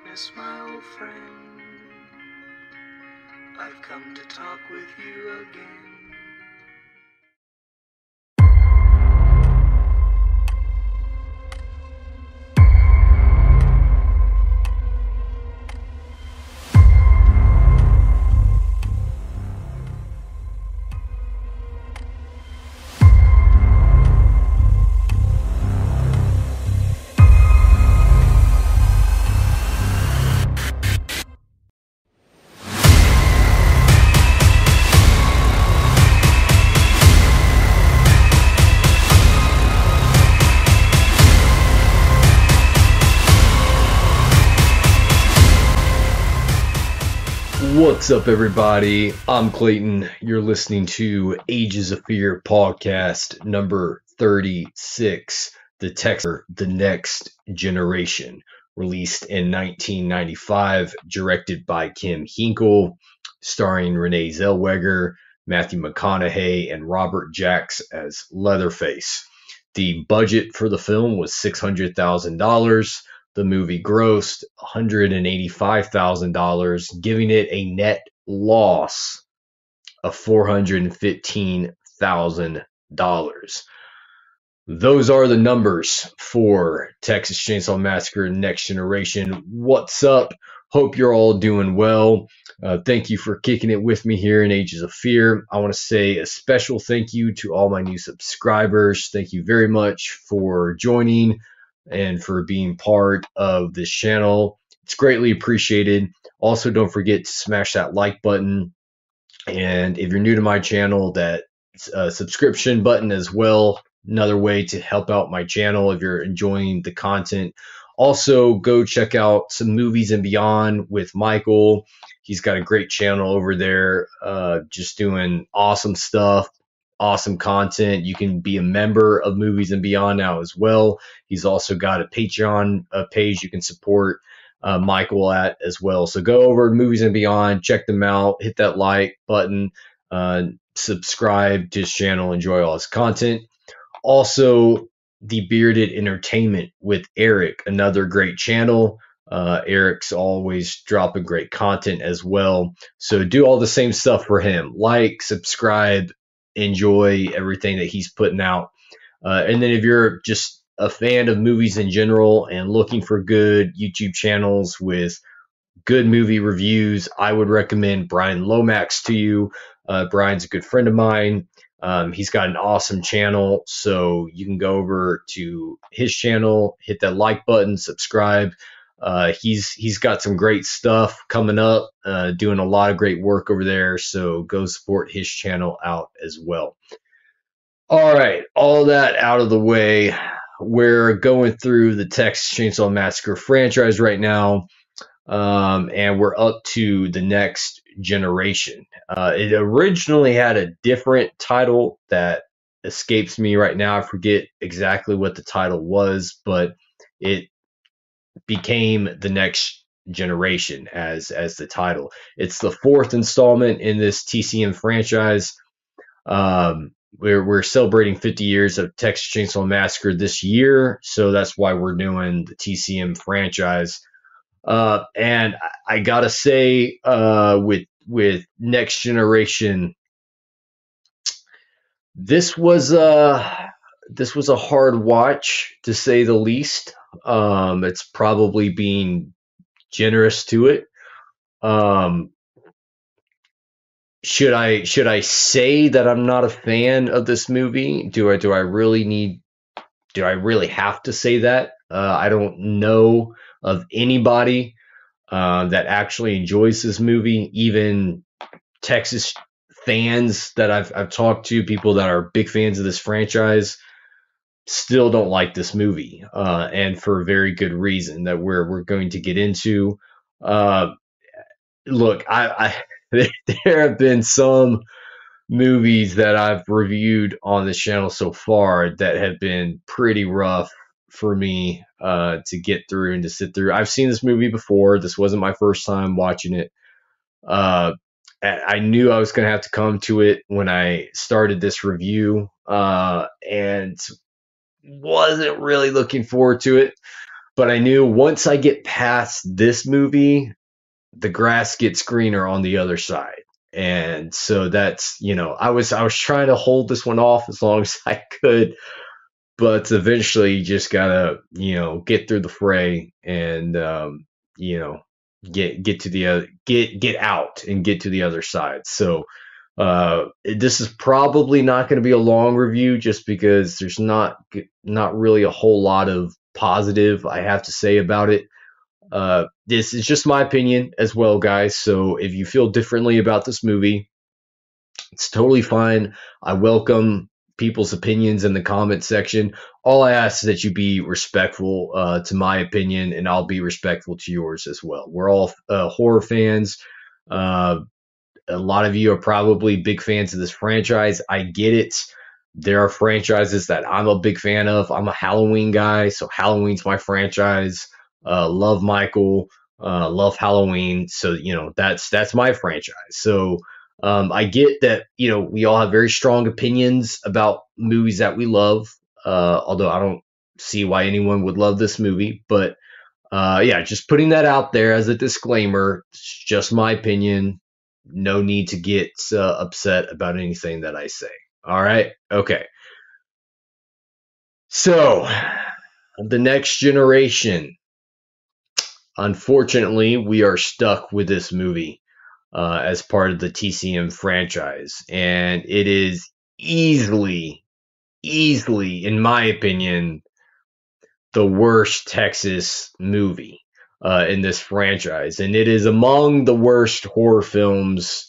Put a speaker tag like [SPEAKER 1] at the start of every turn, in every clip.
[SPEAKER 1] Miss my old friend, I've come to talk with you again.
[SPEAKER 2] What's up, everybody? I'm Clayton. You're listening to Ages of Fear podcast number 36, The Texter, The Next Generation, released in 1995, directed by Kim Hinkle, starring Renee Zellweger, Matthew McConaughey, and Robert Jacks as Leatherface. The budget for the film was $600,000. The movie grossed $185,000, giving it a net loss of $415,000. Those are the numbers for Texas Chainsaw Massacre Next Generation. What's up? Hope you're all doing well. Thank you for kicking it with me here in Ages of Fear. I want to say a special thank you to all my new subscribers. Thank you very much for joining and for being part of this channel. It's greatly appreciated. Also, don't forget to smash that like button. And if you're new to my channel, that subscription button as well. Another way to help out my channel if you're enjoying the content. Also, go check out Some Movies and Beyond with Michael. He's got a great channel over there, just doing awesome stuff, awesome content. You can be a member of Movies and Beyond now as well. He's also got a Patreon page you can support Michael at as well. So go over to Movies and Beyond, check them out, hit that like button, subscribe to his channel, enjoy all his content. Also, The Bearded Entertainment with Eric, another great channel. Eric's always dropping great content as well. So do all the same stuff for him. Like, subscribe, enjoy everything that he's putting out. And then if you're just a fan of movies in general and looking for good YouTube channels with good movie reviews, I would recommend Brian Lomax to you. Brian's a good friend of mine. He's got an awesome channel, so you can go over to his channel, hit that like button, subscribe. He's got some great stuff coming up, doing a lot of great work over there, so go support his channel out as well. All right, all that out of the way, we're going through the Texas Chainsaw Massacre franchise right now, and we're up to The Next Generation. It originally had a different title that escapes me right now. I forget exactly what the title was, but it became The Next Generation as the title. It's the fourth installment in this TCM franchise. We're celebrating 50 years of Texas Chainsaw Massacre this year, so that's why we're doing the TCM franchise. And I gotta say, with Next Generation, this was a hard watch, to say the least. It's probably being generous to it. Should I say that I'm not a fan of this movie? Do I really have to say that? I don't know of anybody that actually enjoys this movie. Even Texas fans that I've talked to, people that are big fans of this franchise, still don't like this movie, and for a very good reason that we're going to get into. Look, there have been some movies that I've reviewed on this channel so far that have been pretty rough for me to get through and to sit through. I've seen this movie before. This wasn't my first time watching it. I knew I was going to have to come to it when I started this review, and wasn't really looking forward to it. But I knew once I get past this movie, the grass gets greener on the other side. And so that's, I was trying to hold this one off as long as I could, but eventually you just gotta, get through the fray and, you know, get to the other, get out and get to the other side. So, this is probably not going to be a long review just because there's not really a whole lot of positive I have to say about it. This is just my opinion as well, guys. So if you feel differently about this movie, it's totally fine. I welcome people's opinions in the comment section. All I ask is that you be respectful to my opinion, and I'll be respectful to yours as well. We're all horror fans. Uh, a lot of you are probably big fans of this franchise. I get it. There are franchises that I'm a big fan of. I'm a Halloween guy, so Halloween's my franchise. Love Michael, love Halloween. So that's my franchise. So I get that we all have very strong opinions about movies that we love. Although I don't see why anyone would love this movie, but yeah, just putting that out there as a disclaimer. It's just my opinion. No need to get upset about anything that I say. All right. Okay. So, the next generation. Unfortunately, we are stuck with this movie as part of the TCM franchise. And it is easily, in my opinion, the worst Texas movie in this franchise. And it is among the worst horror films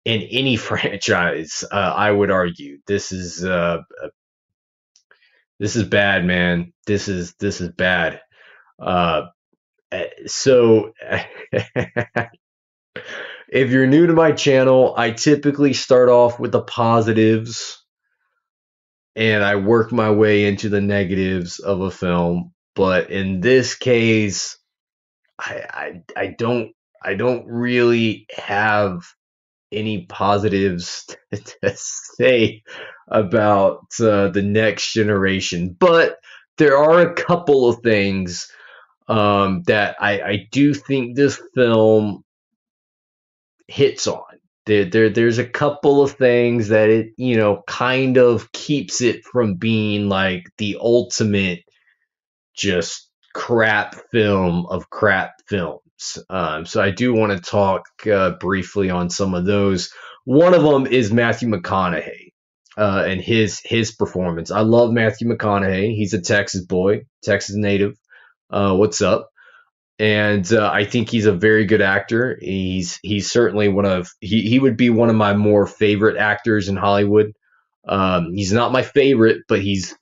[SPEAKER 2] in any franchise, I would argue. This is bad, man. This is bad. So if you're new to my channel, I typically start off with the positives and I work my way into the negatives of a film. But in this case, I don't really have any positives to say about the next generation, but there are a couple of things that I do think this film hits on. There's a couple of things that it kind of keeps it from being like the ultimate just crap film of crap films. So I do want to talk briefly on some of those. One of them is Matthew McConaughey and his performance. I love Matthew McConaughey. He's a Texas boy, Texas native. What's up? And I think he's a very good actor. He's certainly he would be one of my more favorite actors in Hollywood. He's not my favorite, but he's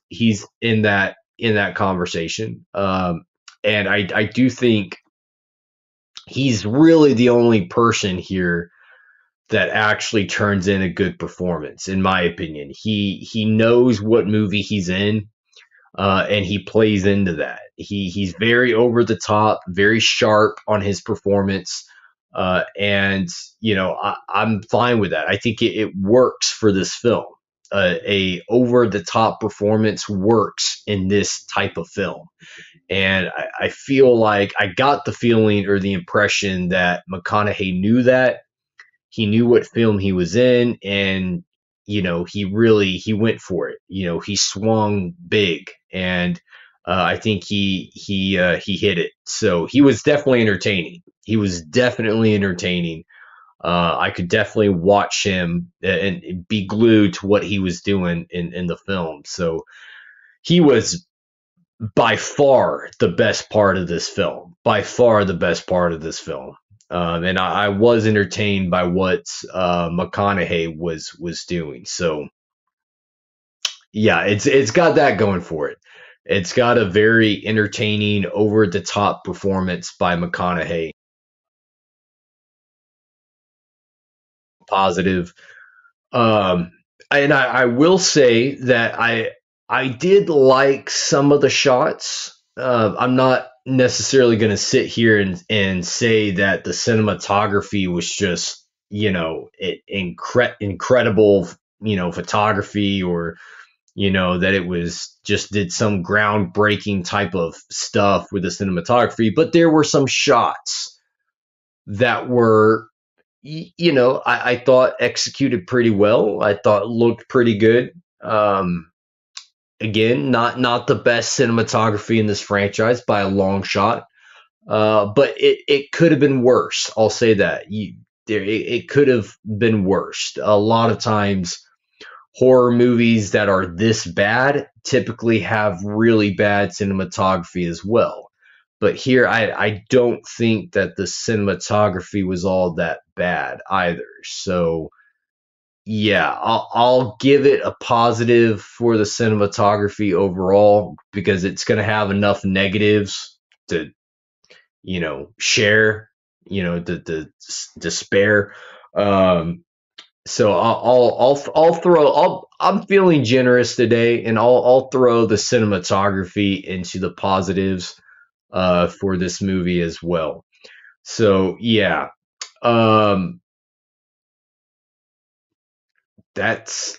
[SPEAKER 2] in that conversation. And I do think he's really the only person here that actually turns in a good performance, in my opinion. He knows what movie he's in, and he plays into that. He's very over the top, very sharp on his performance, and I'm fine with that. I think it works for this film. A over the top performance works in this type of film. And I feel like I got the feeling or the impression that McConaughey knew that. He knew what film he was in, and he went for it. He swung big, and I think he hit it. So he was definitely entertaining. I could definitely watch him and be glued to what he was doing in the film. So he was by far the best part of this film. And I was entertained by what McConaughey was doing. So yeah, it's got that going for it. It's got a very entertaining, over the top performance by McConaughey. Positive. And I will say that I did like some of the shots. I'm not necessarily going to sit here and say that the cinematography was just incredible photography, or that it was just did some groundbreaking type of stuff with the cinematography, but there were some shots that were, I thought executed pretty well. I thought looked pretty good. Again, not the best cinematography in this franchise by a long shot, but it could have been worse. I'll say that it could have been worse. A lot of times, horror movies that are this bad typically have really bad cinematography as well. But here, I don't think that the cinematography was all that bad either. So, yeah, I'll give it a positive for the cinematography overall because it's going to have enough negatives to, share, to spare. So I'll throw. I'm feeling generous today, and I'll throw the cinematography into the positives for this movie as well. So yeah, um, that's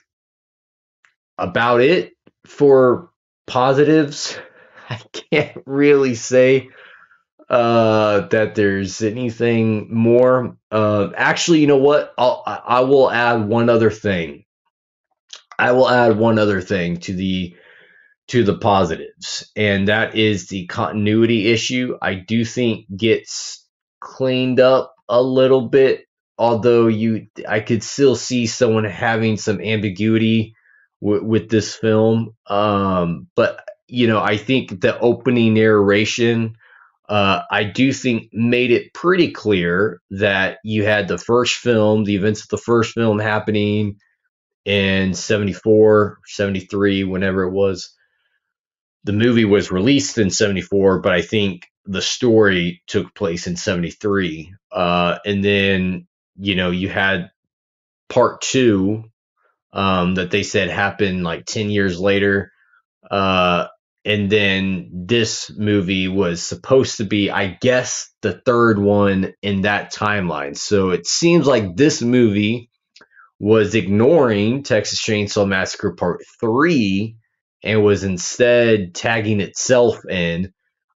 [SPEAKER 2] about it for positives. I can't really say that there's anything more. Actually, you know what? I will add one other thing. I will add one other thing to the positives, and that is the continuity issue. I do think gets cleaned up a little bit, although I could still see someone having some ambiguity with this film. But I think the opening narration, I do think made it pretty clear that you had the first film, the events of the first film happening in 74, 73, whenever it was. The movie was released in 74, but I think the story took place in 73. And then, you had part two that they said happened like 10 years later. And then this movie was supposed to be, I guess, the third one in that timeline. So it seems like this movie was ignoring Texas Chainsaw Massacre Part 3 and was instead tagging itself in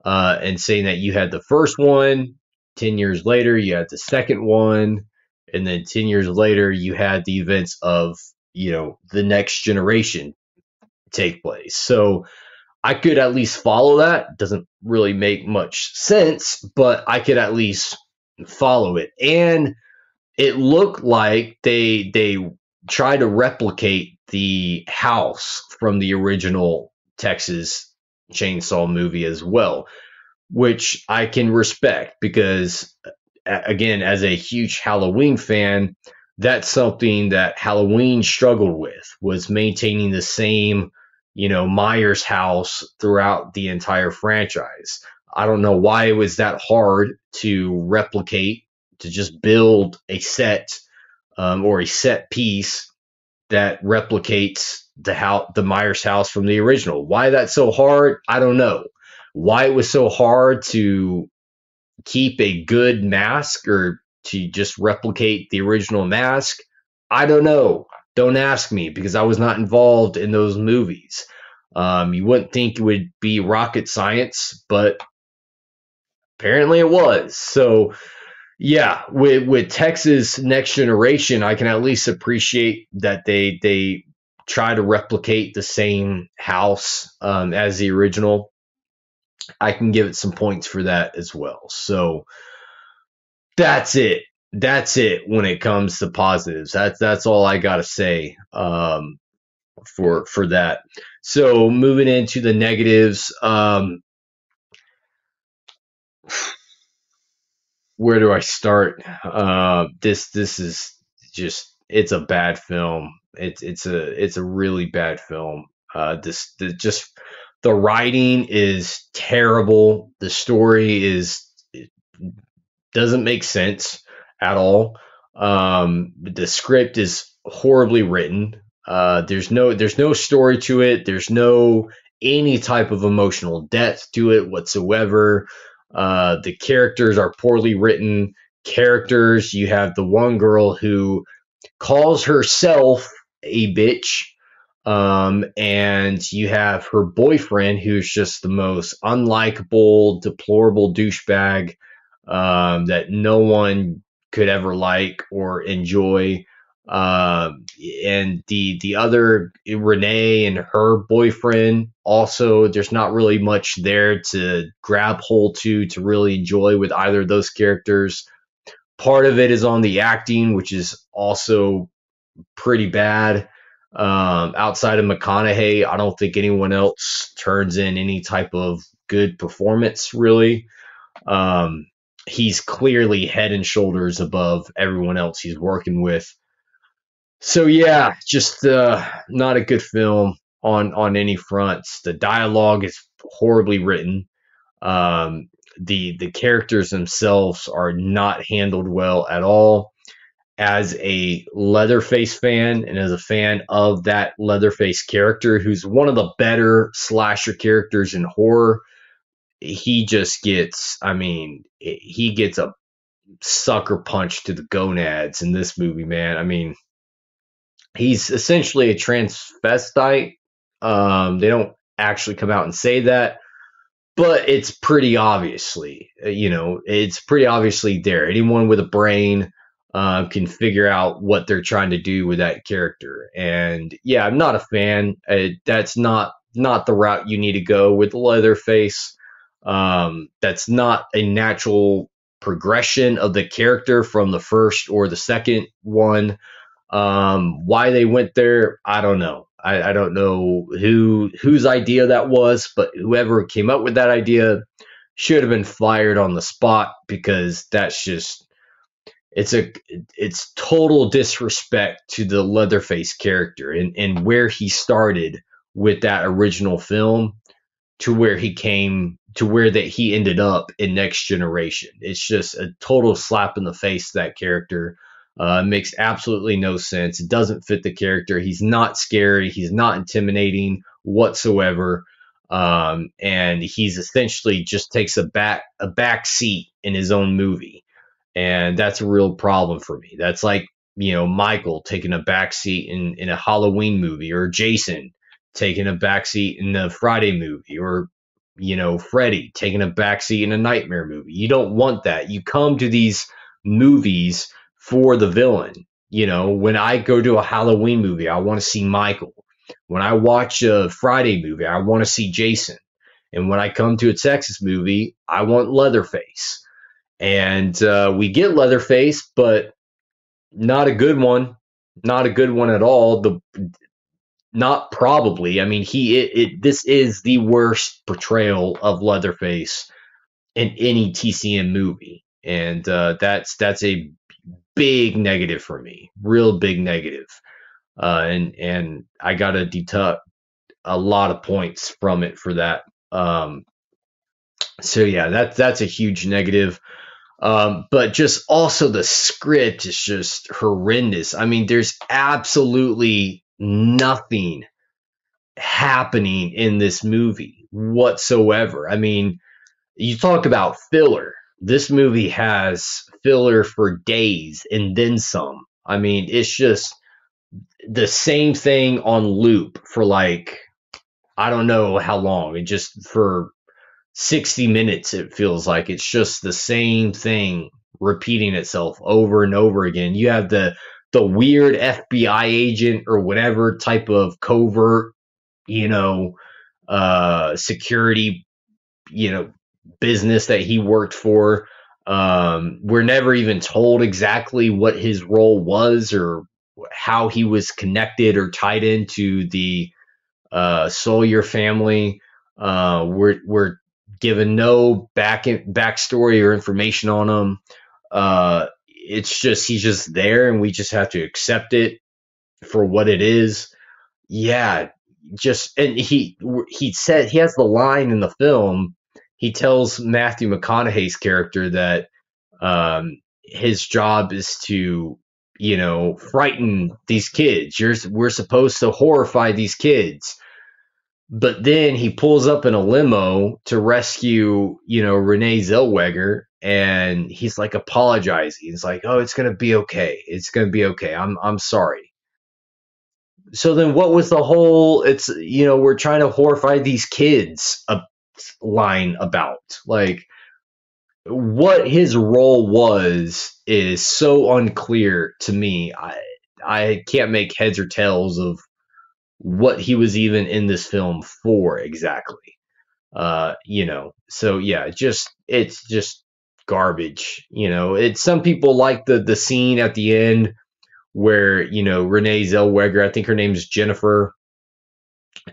[SPEAKER 2] and saying that you had the first one, 10 years later, you had the second one, and then 10 years later, you had the events of, the next generation take place. So I could at least follow that. Doesn't really make much sense, but I could at least follow it. And it looked like they tried to replicate the house from the original Texas Chainsaw movie as well, which I can respect because, again, as a huge Halloween fan, that's something that Halloween struggled with, was maintaining the same, Myers house throughout the entire franchise. I don't know why it was that hard to replicate, to just build a set or a set piece that replicates the Myers house from the original. Why that's so hard, I don't know. Why it was so hard to keep a good mask or to just replicate the original mask, I don't know. Don't ask me because I was not involved in those movies. You wouldn't think it would be rocket science, but apparently it was. So yeah, with Texas Next Generation, I can at least appreciate that they try to replicate the same house as the original. I can give it some points for that as well. So that's it. That's it when it comes to positives. That's all I gotta say for that. So moving into the negatives, where do I start? This is just, it's a bad film. It's a really bad film. Just the writing is terrible. The story doesn't make sense at all. The script is horribly written. There's no story to it. There's no any type of emotional depth to it whatsoever. The characters are poorly written characters. You have the one girl who calls herself a bitch, And you have her boyfriend, who's just the most unlikable, deplorable douchebag that no one could ever like or enjoy. And the other Renee and her boyfriend also, there's not really much there to grab hold to really enjoy with either of those characters. Part of it is on the acting, which is also pretty bad. Outside of McConaughey, I don't think anyone else turns in any type of good performance, really. Um, he's clearly head and shoulders above everyone else he's working with. So yeah, just not a good film on any fronts. The dialogue is horribly written. Um, the characters themselves are not handled well at all. As a Leatherface fan and as a fan of that Leatherface character, who's one of the better slasher characters in horror, he just gets, I mean, he gets a sucker punch to the gonads in this movie, man. I mean, he's essentially a transvestite. They don't actually come out and say that, but it's pretty obviously, it's pretty obviously there. Anyone with a brain can figure out what they're trying to do with that character. And yeah, I'm not a fan. That's not the route you need to go with Leatherface. That's not a natural progression of the character from the first or the second one. Why they went there, I don't know. I don't know whose idea that was, but whoever came up with that idea should have been fired on the spot, because that's just it's total disrespect to the Leatherface character and where he started with that original film to where he came to where that he ended up in Next Generation. It's just a total slap in the face to that character. Makes absolutely no sense. It doesn't fit the character. He's not scary. He's not intimidating whatsoever. And he's essentially just takes a back seat in his own movie, and that's a real problem for me. That's like, Michael taking a back seat in a Halloween movie, or Jason taking a back seat in the Friday movie, or Freddy taking a back seat in a Nightmare movie. You don't want that. You come to these movies for the villain. When I go to a Halloween movie, I want to see Michael. When I watch a Friday movie, I want to see Jason. And when I come to a Texas movie, I want Leatherface. And we get Leatherface, but not a good one. Not a good one at all. Not probably. I mean, this is the worst portrayal of Leatherface in any TCM movie, and that's a big negative for me. Real big negative. And I gotta deduct a lot of points from it for that. So yeah, that's a huge negative. But just also the script is just horrendous. I mean, there's absolutely nothing happening in this movie whatsoever. I mean, you talk about filler. This movie has filler for days and then some. I mean, it's just the same thing on loop for, like, I don't know how long. It just for 60 minutes, it feels like it's just the same thing repeating itself over and over again. You have the weird FBI agent or whatever type of covert, security, business that he worked for. We're never even told exactly what his role was or how he was connected or tied into the Sawyer family. We're given no backstory or information on him. It's just he's just there, and we just have to accept it for what it is. Yeah, and he said, he has the line in the film. He tells Matthew McConaughey's character that his job is to frighten these kids. We're supposed to horrify these kids. But then he pulls up in a limo to rescue, Renee Zellweger, and he's like apologizing. He's like, "Oh, it's gonna be okay. It's gonna be okay. I'm sorry." So then what was the whole, it's, we're trying to horrify these kids line about? Like, what his role was is so unclear to me. I can't make heads or tails of what he was even in this film for exactly. So yeah, it's just garbage. It's, some people like the scene at the end where, Renee Zellweger, I think her name is Jennifer,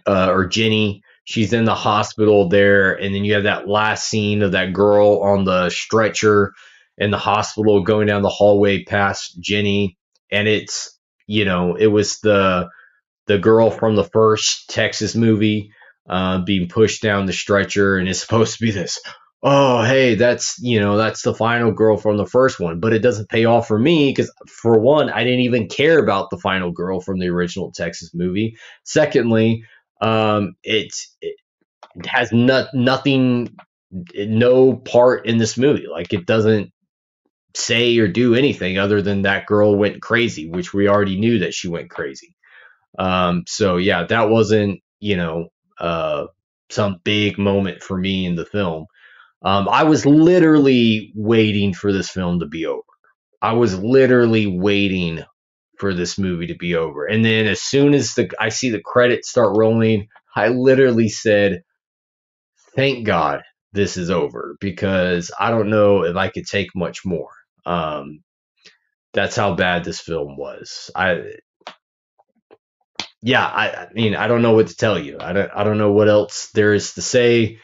[SPEAKER 2] or Jenny. She's in the hospital there, and then you have that last scene of that girl on the stretcher in the hospital going down the hallway past Jenny, and it was the girl from the first Texas movie, being pushed down the stretcher, and it's supposed to be this. Oh, hey, that's the final girl from the first one, but it doesn't pay off for me because, for one, I didn't even care about the final girl from the original Texas movie. Secondly, it has nothing, no part in this movie. Like, it doesn't say or do anything other than that girl went crazy, which we already knew that she went crazy. So yeah, that wasn't, some big moment for me in the film. I was literally waiting for this film to be over. I was literally waiting for this movie to be over. And then as soon as I see the credits start rolling, I literally said, "Thank God this is over," because I don't know if I could take much more. That's how bad this film was. I mean, I don't know what to tell you. I don't know what else there is to say.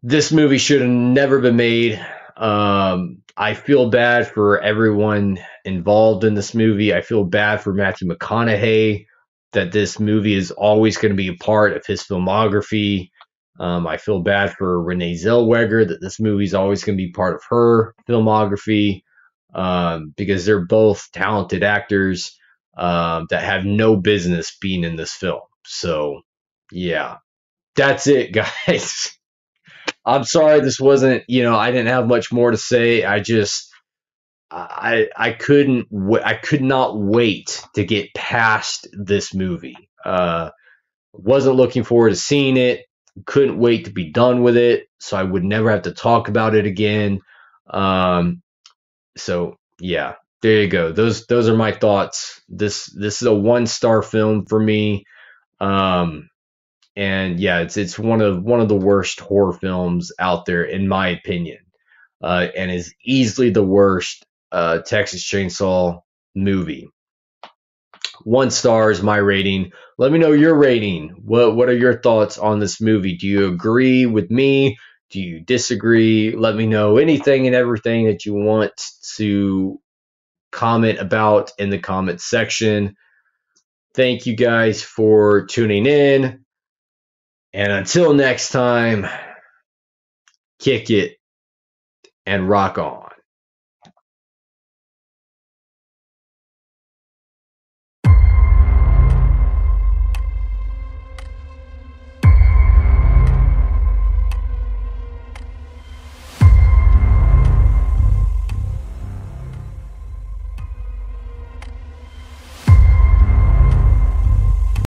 [SPEAKER 2] This movie should have never been made. I feel bad for everyone involved in this movie. I feel bad for Matthew McConaughey, that this movie is always going to be a part of his filmography. I feel bad for Renee Zellweger, that this movie is always going to be part of her filmography, because they're both talented actors, that have no business being in this film. So, yeah, that's it, guys. I'm sorry this wasn't, I didn't have much more to say. I could not wait to get past this movie. Wasn't looking forward to seeing it. Couldn't wait to be done with it, so I would never have to talk about it again. So yeah, there you go. Those are my thoughts. This is a 1-star film for me. And yeah, it's one of the worst horror films out there, in my opinion, and is easily the worst Texas Chainsaw movie. 1 star is my rating. Let me know your rating. What are your thoughts on this movie? Do you agree with me? Do you disagree? Let me know anything and everything that you want to comment about in the comment section. Thank you guys for tuning in. And until next time, kick it and rock on.